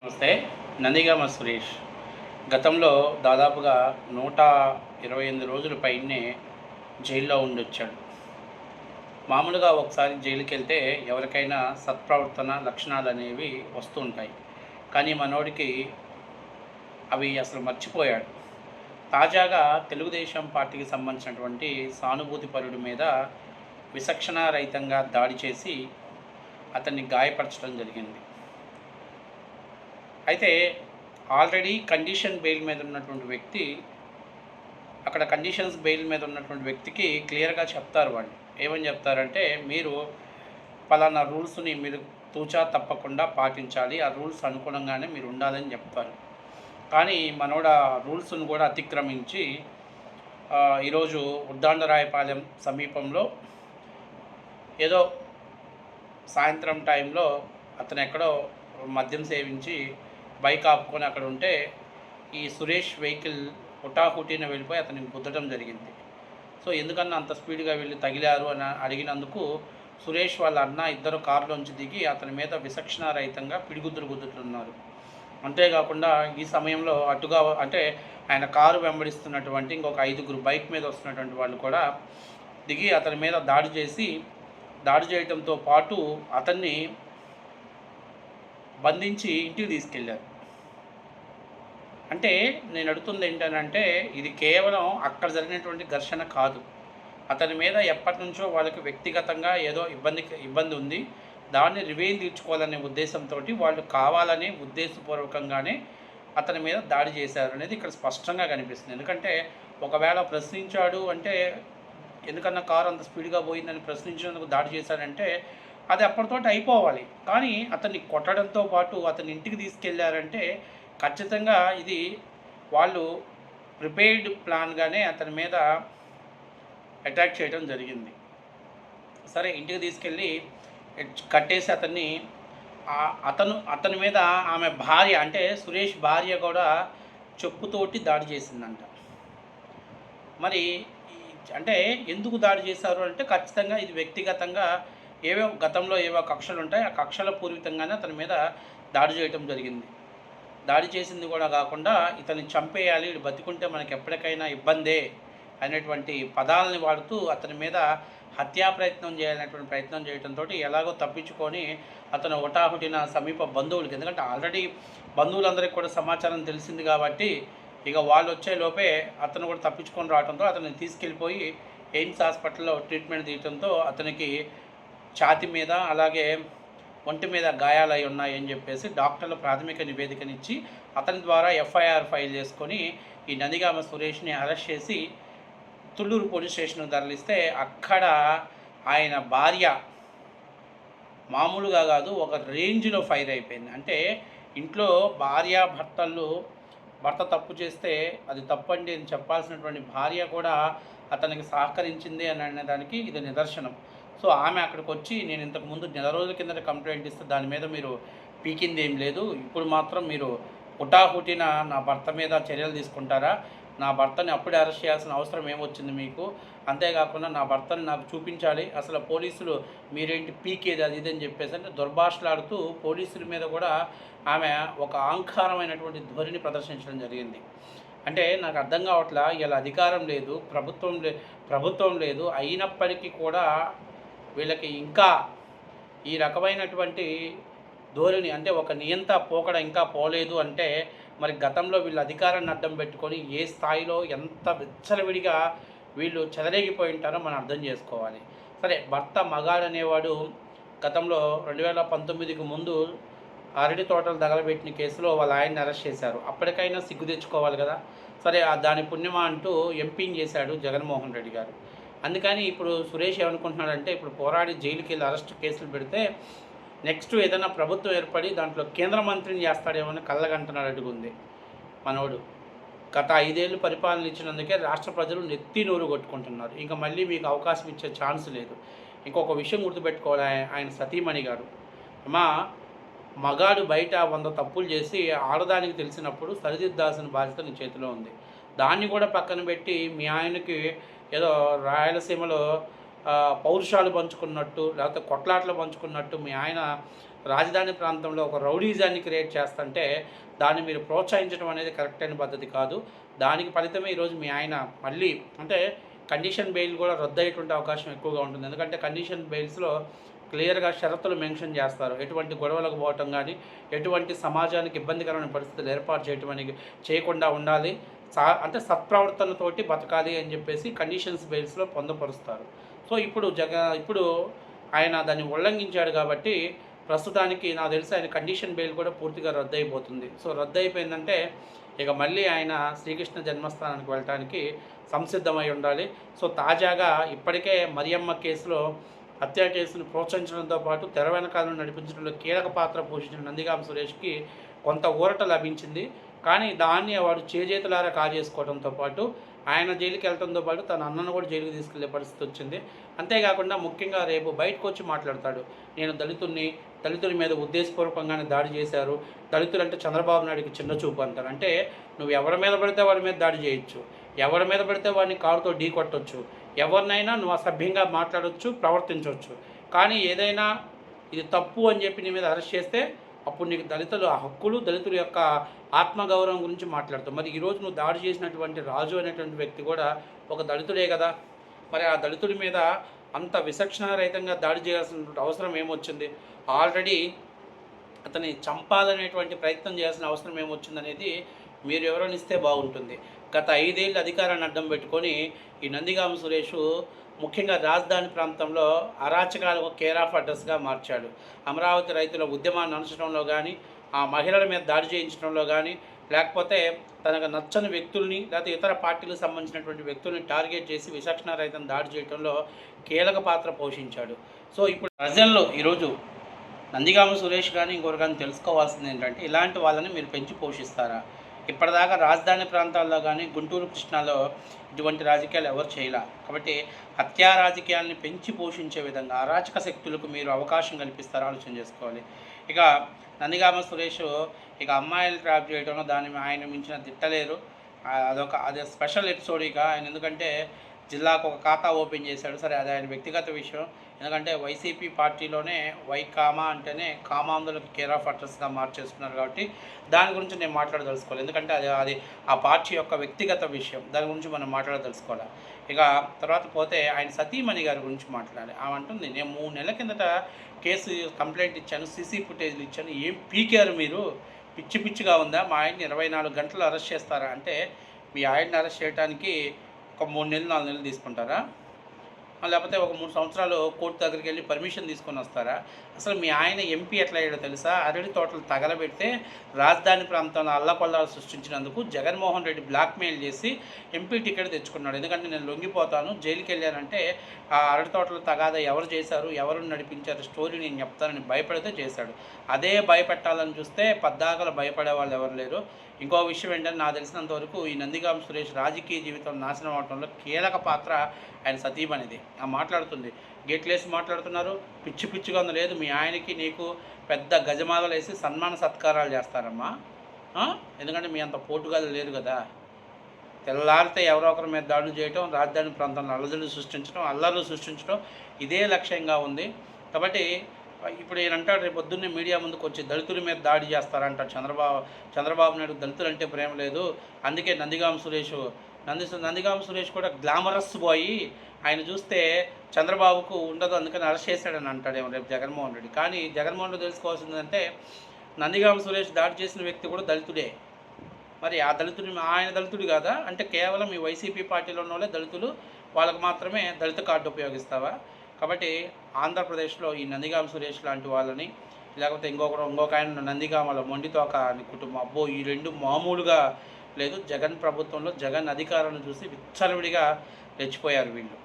నమస్తే. నందిగామ సురేష్ గతంలో దాదాపుగా 128 రోజుల పైనే జైల్లో ఉండొచ్చాడు. మామూలుగా ఒకసారి జైలుకెళ్తే ఎవరికైనా సత్ప్రవర్తన లక్షణాలనేవి వస్తూ ఉంటాయి. కానీ మనోడికి అవి అసలు మర్చిపోయాడు. తాజాగా తెలుగుదేశం పార్టీకి సంబంధించినటువంటి సానుభూతిపరుడి మీద విచక్షణారహితంగా దాడి చేసి అతన్ని గాయపరచడం జరిగింది. అయితే ఆల్రెడీ కండిషన్ బెయిల్ మీద ఉన్నటువంటి వ్యక్తి అక్కడ కండిషన్స్ బెయిల్ మీద ఉన్నటువంటి వ్యక్తికి క్లియర్గా చెప్తారు వాళ్ళు. ఏమని చెప్తారంటే, మీరు పలానా రూల్స్ని మీరు తూచా తప్పకుండా పాటించాలి, ఆ రూల్స్ అనుగుణంగానే మీరు ఉండాలని చెప్తారు. కానీ మనోడ రూల్స్ను కూడా అతిక్రమించి ఈరోజు ఉద్దాండరాయపాలెం సమీపంలో ఏదో సాయంత్రం టైంలో అతను ఎక్కడో మద్యం సేవించి బైక్ ఆపుకొని అక్కడ ఉంటే ఈ సురేష్ వెహికల్ హుటాహుటిన వెళ్ళిపోయి అతనికి గుద్దడం జరిగింది. సో ఎందుకన్నా అంత స్పీడ్గా వెళ్ళి తగిలారు అని అడిగినందుకు సురేష్ వాళ్ళ అన్న ఇద్దరు కారులోంచి దిగి అతని మీద విచక్షణారహితంగా పిడిగుద్దులు గుద్దుతున్నారు. అంతేకాకుండా ఈ సమయంలో అటుగా అంటే ఆయన కారు వెంబడిస్తున్నటువంటి ఇంకొక 5గురు బైక్ మీద వస్తున్నటువంటి వాళ్ళు కూడా దిగి అతని మీద దాడి చేయడంతో పాటు అతన్ని బంధించి ఇంటికి తీసుకెళ్ళారు. అంటే నేను అడుగుతుంది ఏంటంటే, ఇది కేవలం అక్కడ జరిగినటువంటి ఘర్షణ కాదు. అతని మీద ఎప్పటి నుంచో వాళ్ళకి వ్యక్తిగతంగా ఏదో ఇబ్బంది ఉంది. దాన్ని రివెంజ్ తీర్చుకోవాలనే ఉద్దేశంతో వాళ్ళు కావాలని ఉద్దేశపూర్వకంగానే అతని మీద దాడి చేశారు అనేది ఇక్కడ స్పష్టంగా కనిపిస్తుంది. ఎందుకంటే ఒకవేళ ప్రశ్నించాడు అంటే, ఎందుకన్నా కారు అంత స్పీడ్గా పోయిందని ప్రశ్నించినందుకు దాడి చేశాడంటే అది అప్పటితో అయిపోవాలి. కానీ అతన్ని కొట్టడంతో పాటు అతని ఇంటికి తీసుకెళ్లారంటే ఖచ్చితంగా ఇది వాళ్ళు ప్రిపేర్డ్ ప్లాన్గానే అతని మీద అటాక్ చేయడం జరిగింది. సరే, ఇంటికి తీసుకెళ్ళి కట్టేసి అతని మీద ఆమె భార్య అంటే సురేష్ భార్య కూడా చెప్పుతోటి దాడి చేసిందంట. మరి అంటే ఎందుకు దాడి చేశారు అంటే ఖచ్చితంగా ఇది వ్యక్తిగతంగా గతంలో ఏవో కక్షలు ఉంటాయి, ఆ కక్షల పూర్వితంగానే అతని మీద దాడి చేయటం జరిగింది. దాడి చేసింది కూడా కాకుండా ఇతన్ని చంపేయాలి, ఇటు బతికుంటే మనకి ఎప్పటికైనా ఇబ్బందే అనేటువంటి పదాలని వాడుతూ అతని మీద హత్యా ప్రయత్నం చేయాలనేటువంటి ప్రయత్నం చేయడంతో ఎలాగో తప్పించుకొని అతను హుటాహుటిన సమీప బంధువులకి, ఎందుకంటే ఆల్రెడీ బంధువులందరికీ కూడా సమాచారం తెలిసింది కాబట్టి ఇక వాళ్ళు వచ్చే లోపే అతను కూడా తప్పించుకొని రావడంతో అతన్ని తీసుకెళ్ళిపోయి ఎయిమ్స్ హాస్పిటల్లో ట్రీట్మెంట్ తీయడంతో అతనికి ఛాతీ మీద అలాగే ఒంటి మీద గాయాలై ఉన్నాయని చెప్పేసి డాక్టర్లు ప్రాథమిక నివేదికనిచ్చి అతని ద్వారా ఎఫ్ఐఆర్ ఫైల్ చేసుకొని ఈ నందిగామ సురేష్ని అరెస్ట్ చేసి తుళ్ళూరు పోలీస్ స్టేషన్కి తరలిస్తే అక్కడ ఆయన భార్య మామూలుగా కాదు, ఒక రేంజ్లో ఫైర్ అయిపోయింది. అంటే ఇంట్లో భర్త తప్పు చేస్తే అది తప్పండి అని చెప్పాల్సినటువంటి భార్య కూడా అతనికి సహకరించింది అని అనేదానికి ఇది నిదర్శనం. సో ఆమె అక్కడికి వచ్చి, నేను ఇంతకుముందు నెల రోజుల కిందట కంప్లైంట్ ఇస్తే దాని మీద మీరు పీకింది ఏం లేదు, ఇప్పుడు మాత్రం మీరు హుటాహుటిన నా భర్త మీద చర్యలు తీసుకుంటారా, నా భర్తని అప్పుడే అరెస్ట్ చేయాల్సిన అవసరం ఏమొచ్చింది మీకు, అంతేకాకుండా నా భర్తని నాకు చూపించాలి, అసలు పోలీసులు మీరేంటి పీకేది అది ఇది అని చెప్పేసి అంటే దుర్భాషలాడుతూ పోలీసుల మీద కూడా ఆమె ఒక అహంకారమైనటువంటి ధ్వనిని ప్రదర్శించడం జరిగింది. అంటే నాకు అర్థం కావట్లా, ఇలా అధికారం లేదు, ప్రభుత్వం లేదు, అయినప్పటికీ కూడా వీళ్ళకి ఇంకా ఈ రకమైనటువంటి ధోరణి, అంటే ఒక నియంత పోకడ ఇంకా పోలేదు అంటే మరి గతంలో వీళ్ళు అధికారాన్ని అడ్డం పెట్టుకొని ఏ స్థాయిలో ఎంత విచ్చలవిడిగా వీళ్ళు చెలరేగిపోయి ఉంటారో మనం అర్థం చేసుకోవాలి. సరే, భర్త మగాడనేవాడు గతంలో 2019కి ముందు అరటి తోటలు తగలబెట్టిన కేసులో వాళ్ళ ఆయన్ని అరెస్ట్ చేశారు. అప్పటికైనా సిగ్గు తెచ్చుకోవాలి కదా. సరే, దాని పుణ్యమా అంటూ ఎంపీని చేశాడు జగన్మోహన్ రెడ్డి గారు. అందుకని ఇప్పుడు సురేష్ ఏమనుకుంటున్నాడంటే, ఇప్పుడు పోరాడి జైలుకి వెళ్ళి అరెస్ట్ కేసులు పెడితే నెక్స్ట్ ఏదైనా ప్రభుత్వం ఏర్పడి దాంట్లో కేంద్ర మంత్రిని చేస్తాడేమో అని కళ్ళగంటున్నాడు. అడుగుంది మనోడు. గత 5 ఏళ్ళు పరిపాలన ఇచ్చినందుకే రాష్ట్ర ప్రజలు నెత్తి నోరు కొట్టుకుంటున్నారు. ఇంకా మళ్ళీ మీకు అవకాశం ఇచ్చే ఛాన్స్ లేదు. ఇంకొక విషయం గుర్తుపెట్టుకోవాలి, ఆయన సతీమణి గారు, అమ్మా మగాడు బయట 100 తప్పులు చేసి ఆడదానికి తెలిసినప్పుడు సరిదిద్దాల్సిన బాధ్యత నీ చేతిలో ఉంది. దాన్ని కూడా పక్కన పెట్టి మీ ఆయనకి ఏదో రాయలసీమలో పౌరుషాలు పంచుకున్నట్టు లేకపోతే కొట్లాట్లు పంచుకున్నట్టు మీ ఆయన రాజధాని ప్రాంతంలో ఒక రౌడీజాన్ని క్రియేట్ చేస్తుంటే దాన్ని మీరు ప్రోత్సహించడం అనేది కరెక్ట్ అయిన పద్ధతి కాదు. దానికి ఫలితమే ఈరోజు మీ ఆయన మళ్ళీ అంటే కండిషన్ బెయిల్ కూడా రద్దు అయ్యేటువంటి అవకాశం ఎక్కువగా ఉంటుంది. ఎందుకంటే కండిషన్ బెయిల్స్లో క్లియర్గా షరతులు మెన్షన్ చేస్తారు. ఎటువంటి గొడవలకు పోవటం కానీ, ఎటువంటి సమాజానికి ఇబ్బందికరమైన పరిస్థితులు ఏర్పాటు చేయకుండా ఉండాలి, అంటే సత్ప్రవర్తనతోటి బతకాలి అని చెప్పేసి కండిషన్స్ బెయిల్స్లో పొందుపరుస్తారు. సో ఇప్పుడు ఆయన దాన్ని ఉల్లంఘించాడు కాబట్టి ప్రస్తుతానికి నాకు తెలిసి ఆయన కండిషన్ బెయిల్ కూడా పూర్తిగా రద్దు అయిపోతుంది. సో రద్దు అయిపోయిందంటే ఇక మళ్ళీ ఆయన శ్రీకృష్ణ జన్మస్థానానికి వెళ్ళటానికి సంసిద్ధమై ఉండాలి. సో తాజాగా ఇప్పటికే మరియమ్మ కేసులో హత్య కేసును ప్రోత్సహించడంతో పాటు తెర వెనకాలను నడిపించడంలో కీలక పాత్ర పోషించిన నందిగామ సురేష్కి కొంత ఊరట లభించింది. కానీ దాన్ని వాడు చేజేతులారా కాజేసుకోవడంతో పాటు ఆయన జైలుకి వెళ్ళడంతో పాటు తన అన్నను కూడా జైలుకి తీసుకెళ్లే పరిస్థితి వచ్చింది. అంతేకాకుండా ముఖ్యంగా రేపు బయటకు వచ్చి మాట్లాడతాడు. నేను దళితుల మీద ఉద్దేశపూర్వకంగానే దాడి చేశారు, దళితులు అంటే చంద్రబాబు నాయుడికి చిన్న చూపు అంటారు. అంటే నువ్వు ఎవరి మీద పడితే వాడి మీద దాడి చేయొచ్చు, ఎవరి మీద పడితే వాడిని కారుతో ఢీ కొట్టొచ్చు, ఎవరినైనా నువ్వు అసభ్యంగా మాట్లాడవచ్చు, ప్రవర్తించవచ్చు. కానీ ఏదైనా ఇది తప్పు అని చెప్పి నీ మీద అరెస్ట్ చేస్తే అప్పుడు నీకు దళితుల హక్కులు, దళితుల యొక్క ఆత్మగౌరవం గురించి మాట్లాడతావు. మరి ఈరోజు నువ్వు దాడి చేసినటువంటి రాజు అనేటువంటి వ్యక్తి కూడా ఒక దళితుడే కదా. మరి ఆ దళితుడి మీద అంత విచక్షణారహితంగా దాడి చేయాల్సినటువంటి అవసరం ఏమొచ్చింది? ఆల్రెడీ అతన్ని చంపాలనేటువంటి ప్రయత్నం చేయాల్సిన అవసరం ఏమొచ్చిందనేది మీరు ఎవరైనా ఇస్తే బాగుంటుంది. గత 5 ఏళ్ళు అధికారాన్ని అడ్డం పెట్టుకొని ఈ నందిగామ సురేష్ ముఖ్యంగా రాజధాని ప్రాంతంలో అరాచకాలకు కేర్ ఆఫ్ అడ్రస్గా మార్చాడు. అమరావతి రైతుల ఉద్యమాన్ని అనుసరించడంలో కానీ, ఆ మహిళల మీద దాడి చేయించడంలో కానీ, లేకపోతే తనకు నచ్చని వ్యక్తుల్ని లేకపోతే ఇతర పార్టీలకు సంబంధించినటువంటి వ్యక్తుల్ని టార్గెట్ చేసి విచక్షణారహితం దాడి చేయడంలో కీలక పాత్ర పోషించాడు. సో ఇప్పుడు ప్రజల్లో ఈరోజు నందిగామ సురేష్ కానీ ఇంకొకరు కానీ తెలుసుకోవాల్సింది ఏంటంటే, ఇలాంటి వాళ్ళని మీరు పెంచి పోషిస్తారా? ఇప్పటిదాకా రాజధాని ప్రాంతాల్లో కానీ గుంటూరు కృష్ణాలో ఇటువంటి రాజకీయాలు ఎవరు చేయలే. కాబట్టి హత్యా రాజకీయాలని పెంచి పోషించే విధంగా అరాచక శక్తులకు మీరు అవకాశం కల్పిస్తారా ఆలోచన చేసుకోవాలి. ఇక నందిగామ సురేష్ ఇక అమ్మాయిలు ట్రాప్ చేయడంలో దాన్ని ఆయన మించిన తిట్టలేరు. అదే స్పెషల్ ఎపిసోడ్ ఇక ఆయన, ఎందుకంటే జిల్లాకు ఒక ఖాతా ఓపెన్ చేశాడు. సరే అది ఆయన వ్యక్తిగత విషయం. ఎందుకంటే వైసీపీ పార్టీలోనే వైకామా అంటేనే కామాంధులకు కేర్ ఆఫ్ అడ్రస్గా మార్చేస్తున్నారు కాబట్టి దాని గురించి నేను మాట్లాడదలుచుకోవాలి. ఎందుకంటే అది ఆ పార్టీ యొక్క వ్యక్తిగత విషయం, దాని గురించి మనం మాట్లాడదలుచుకోవాలి. ఇక తర్వాత పోతే ఆయన సతీమణి గారి గురించి మాట్లాడాలి. ఆమె అంటుంది, నేను 3 నెలల కిందట కేసు కంప్లైంట్ ఇచ్చాను, సీసీ ఫుటేజ్లు ఇచ్చాను, ఏం పీకారు మీరు? పిచ్చిగా ఉందా? మా ఆయన్ని 24 గంటలు అరెస్ట్ చేస్తారా? అంటే మీ ఆయన్ని అరెస్ట్ చేయడానికి ఒక 3 నెలలు 4 నెలలు తీసుకుంటారా? లేకపోతే ఒక 3 సంవత్సరాలు కోర్టు దగ్గరికి వెళ్ళి పర్మిషన్ తీసుకొని వస్తారా? అసలు మీ ఆయన ఎంపీ ఎట్లా అయ్యాడో తెలుసా? అరటి తోటలు తగలబెడితే రాజధాని ప్రాంతంలో అల్లకొల్లాలు సృష్టించినందుకు జగన్మోహన్ రెడ్డి బ్లాక్మెయిల్ చేసి ఎంపీ టికెట్ తెచ్చుకున్నాడు. ఎందుకంటే నేను లొంగిపోతాను, జైలుకి వెళ్ళానంటే ఆ అరటి తోటలు తగాదా ఎవరు చేశారు, ఎవరు నడిపించారు స్టోరీ నేను చెప్తానని భయపడితే చేశాడు. అదే భయపెట్టాలని చూస్తే పద్దాకలు భయపడే వాళ్ళు ఎవరు లేరు. ఇంకో విషయం ఏంటంటే, నాకు తెలిసినంతవరకు ఈ నందిగామ సురేష్ రాజకీయ జీవితం నాశనం అవడంలో కీలక పాత్ర ఆయన సతీమణిది. ఆ మాట్లాడుతుంది, గేట్లేసి మాట్లాడుతున్నారు, పిచ్చిగా ఉంది. లేదు, మీ ఆయనకి నీకు పెద్ద గజమాలలు వేసి సన్మాన సత్కారాలు చేస్తారమ్మా. ఎందుకంటే మీ అంత పోటుగాలు లేరు కదా. తెల్లారితే ఎవరో ఒకరి మీద దాడులు చేయటం, రాజధాని ప్రాంతంలో అల్లర్లు సృష్టించడం ఇదే లక్ష్యంగా ఉంది. కాబట్టి ఇప్పుడు ఈయన అంటాడు, రేపు పొద్దున్నే మీడియా ముందుకు వచ్చి దళితుల మీద దాడి చేస్తారంటాడు చంద్రబాబు నాయుడు దళితులు అంటే ప్రేమ లేదు, అందుకే నందిగామ సురేష్ కూడా గ్లామరస్ పోయి ఆయన చూస్తే చంద్రబాబుకు ఉండదు, అందుకని అరెస్ట్ చేశాడని అంటాడేమో రేపు జగన్మోహన్ రెడ్డి. కానీ జగన్మోహన్ రెడ్డి తెలుసుకోవాల్సిందంటే, నందిగామ సురేష్ దాడి చేసిన వ్యక్తి కూడా దళితుడే. మరి ఆ ఆయన దళితుడు కాదా? అంటే కేవలం ఈ వైసీపీ పార్టీలో ఉన్న వాళ్ళే దళితులు, వాళ్ళకు మాత్రమే దళిత కార్డు ఉపయోగిస్తావా? కాబట్టి ఆంధ్రప్రదేశ్లో ఈ నందిగామ సురేష్ లాంటి వాళ్ళని, లేకపోతే ఇంకొక ఆయన నందిగామలో మొండితోక అని కుటుంబం, అబ్బో ఈ 2 మామూలుగా లేదు. జగన్ ప్రభుత్వంలో జగన్ అధికారాన్ని చూసి విచ్చలవిడిగా రెచ్చిపోయారు వీళ్ళు.